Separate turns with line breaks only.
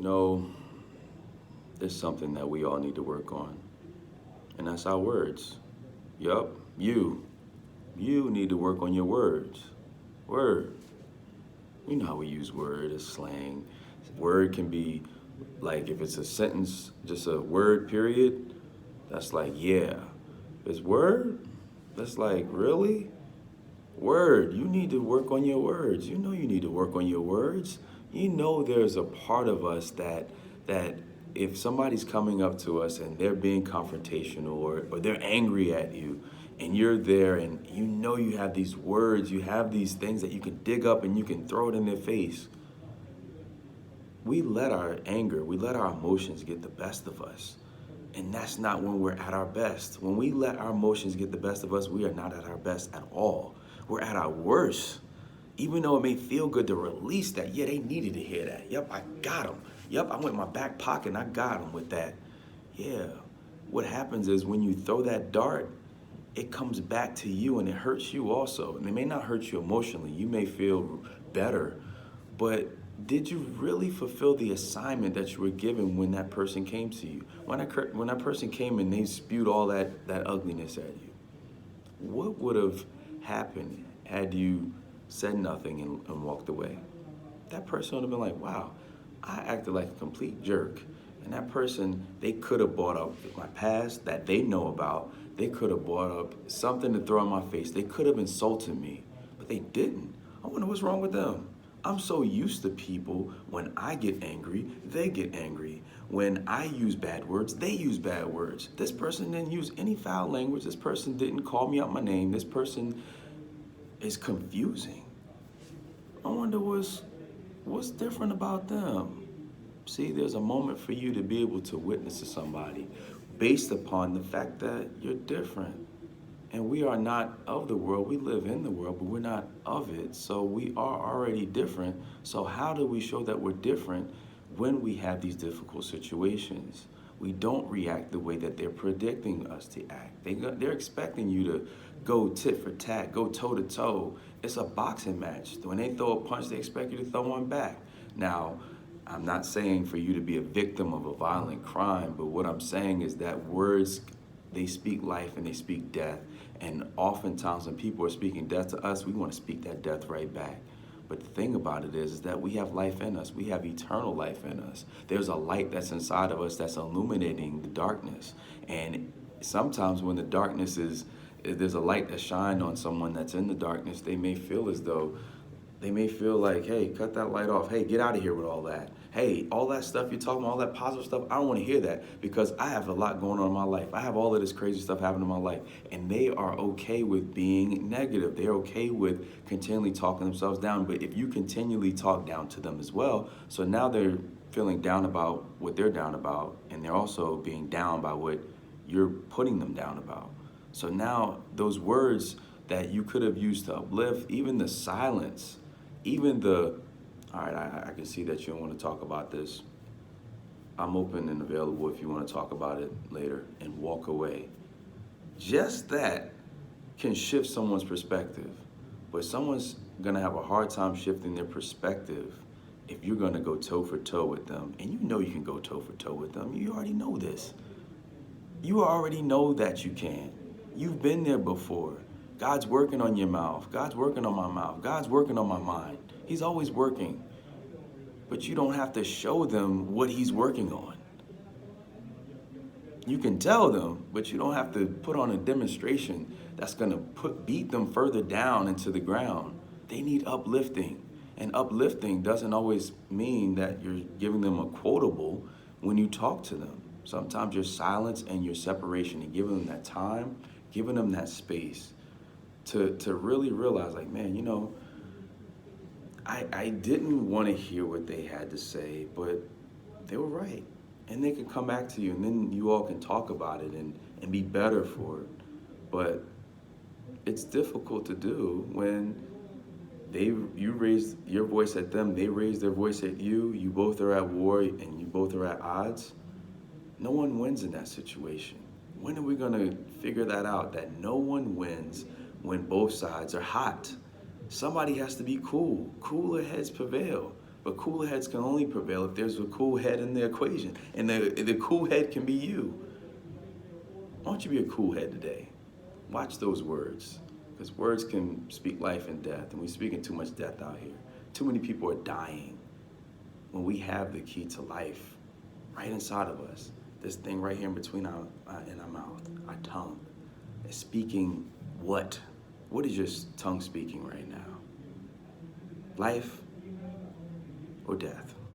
know, there's something that we all need to work on, and that's our words. Yup, you need to work on your words. Word. You know how we use word as slang. Word can be like if it's a sentence, just a word period, that's like, yeah. It's word? That's like, really? Word. You need to work on your words. You know you need to work on your words. You know there's a part of us that if somebody's coming up to us and they're being confrontational or they're angry at you and you're there and you know you have these words, you have these things that you can dig up and you can throw it in their face. We let our anger, we let our emotions get the best of us. And that's not when we're at our best. When we let our emotions get the best of us, we are not at our best at all. We're at our worst. Even though it may feel good to release that, yeah, they needed to hear that. Yep, I got them. Yep, I went in my back pocket and I got them with that. Yeah. What happens is when you throw that dart, it comes back to you and it hurts you also. And it may not hurt you emotionally. You may feel better, but did you really fulfill the assignment that you were given when that person came to you? When that person came and they spewed all that ugliness at you, what would have happened had you said nothing and walked away? That person would have been like, wow, I acted like a complete jerk. And that person, they could have brought up my past that they know about. They could have brought up something to throw in my face. They could have insulted me, but they didn't. I wonder what's wrong with them. I'm so used to people, when I get angry, they get angry. When I use bad words, they use bad words. This person didn't use any foul language. This person didn't call me out my name. This person is confusing. I wonder what's different about them. See, there's a moment for you to be able to witness to somebody based upon the fact that you're different. And we are not of the world. We live in the world, but we're not of it. So we are already different. So how do we show that we're different when we have these difficult situations? We don't react the way that they're predicting us to act. They're expecting you to go tit for tat, go toe to toe. It's a boxing match. When they throw a punch, they expect you to throw one back. Now, I'm not saying for you to be a victim of a violent crime, but what I'm saying is that words, they speak life and they speak death. And oftentimes when people are speaking death to us, we want to speak that death right back. But the thing about it is that we have life in us. We have eternal life in us. There's a light that's inside of us that's illuminating the darkness. And sometimes when the darkness there's a light that shines on someone that's in the darkness, they may feel like, hey, cut that light off. Hey, get out of here with all that. Hey, all that stuff you're talking about, all that positive stuff, I don't want to hear that because I have a lot going on in my life. I have all of this crazy stuff happening in my life. And they are okay with being negative. They're okay with continually talking themselves down. But if you continually talk down to them as well, so now they're feeling down about what they're down about, and they're also being down by what you're putting them down about. So now those words that you could have used to uplift, even the silence, even all right, I can see that you don't want to talk about this. I'm open and available if you want to talk about it later, and walk away. Just that can shift someone's perspective. But someone's going to have a hard time shifting their perspective if you're going to go toe for toe with them. And you know you can go toe for toe with them. You already know this. You already know that you can. You've been there before. God's working on your mouth. God's working on my mouth. God's working on my mind. He's always working. But you don't have to show them what he's working on. You can tell them, but you don't have to put on a demonstration that's going to beat them further down into the ground. They need uplifting. And uplifting doesn't always mean that you're giving them a quotable when you talk to them. Sometimes your silence and your separation and giving them that time, giving them that space to really realize, like, man, I didn't want to hear what they had to say, but they were right. And they can come back to you, and then you all can talk about it and be better for it. But it's difficult to do when you raise your voice at them, they raise their voice at you, you both are at war, and you both are at odds. No one wins in that situation. When are we going to figure that out, that no one wins when both sides are hot? Somebody has to be cool. Cooler heads prevail. But cool heads can only prevail if there's a cool head in the equation. And the cool head can be you. Why don't you be a cool head today? Watch those words. Because words can speak life and death. And we're speaking too much death out here. Too many people are dying when we have the key to life right inside of us. This thing right here in between our mouth, our tongue, is speaking what? What is your tongue speaking right now? Life or death?